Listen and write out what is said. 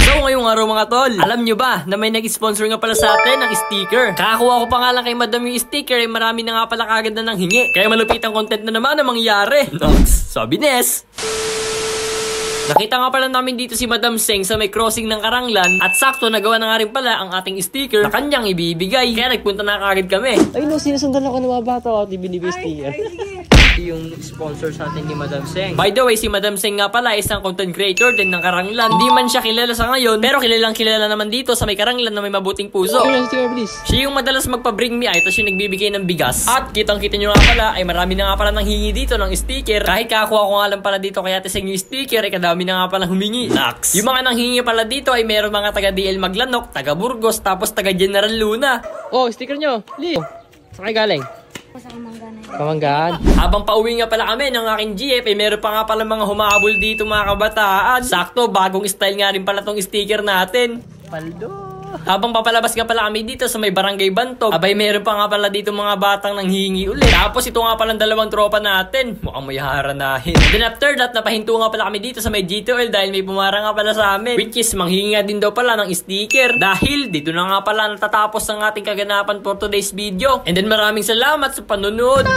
So ngayong araw mga tol, alam nyo ba na may nag-sponsor nga pala sa atin ng sticker? Kakakuha ko pa nga lang kay madam yung sticker, eh marami na nga pala kagad na nang hingi. Kaya malupit ang content na naman ang mangyayari. Nox, sabi Nes. Nakita nga pala namin dito si Madam Seng sa may crossing ng Karanglan at sakto nagawa na nga rin pala ang ating sticker na kanyang ibibigay. Kaya nagpunta na kagad kami. Ay no, sinusundan ako ng mga bata at ibinibigay sticker. Yung sponsor sa atin ni Madam Seng. By the way, si Madam Seng nga pala isang content creator din ng Karanglan. Hindi man siya kilala sa ngayon, pero kilalang kilala naman dito sa may Karanglan na may mabuting puso. Siya yung madalas magpa-bring me ay tapos yung nagbibigay ng bigas. At kitang-kita nyo nga pala ay marami na nga pala nang hingi dito ng sticker. Kahit kakuha ko nga lang pala dito kaya Ate Seng yung sticker ay kadami na nga pala humingi. Nax. Yung mga nang hingi pala dito ay meron mga taga DL Maglanok, taga Burgos, tapos taga General Luna. Oh, sticker nyo. Li. Saan kayo galing? Sa Kamanggaan. Habang pauwi nga pala kami ng aking GF, eh meron pa nga pala mga humahabol dito mga kabataan. Sakto, bagong style nga rin pala tong sticker natin. Paldo. Habang papalabas nga pala kami dito sa may Barangay Bantog, abay meron pa nga pala dito mga batang nanghihingi ulit. Tapos ito nga pala dalawang tropa natin. Mukhang may haranahin. Then after that, napahinto nga pala kami dito sa may GTOL dahil may pumara nga pala sa amin. Which is, manghihingi nga din daw pala ng sticker. Dahil dito na nga pala natatapos ang ating kaganapan for today's video. And then maraming salamat sa panunod.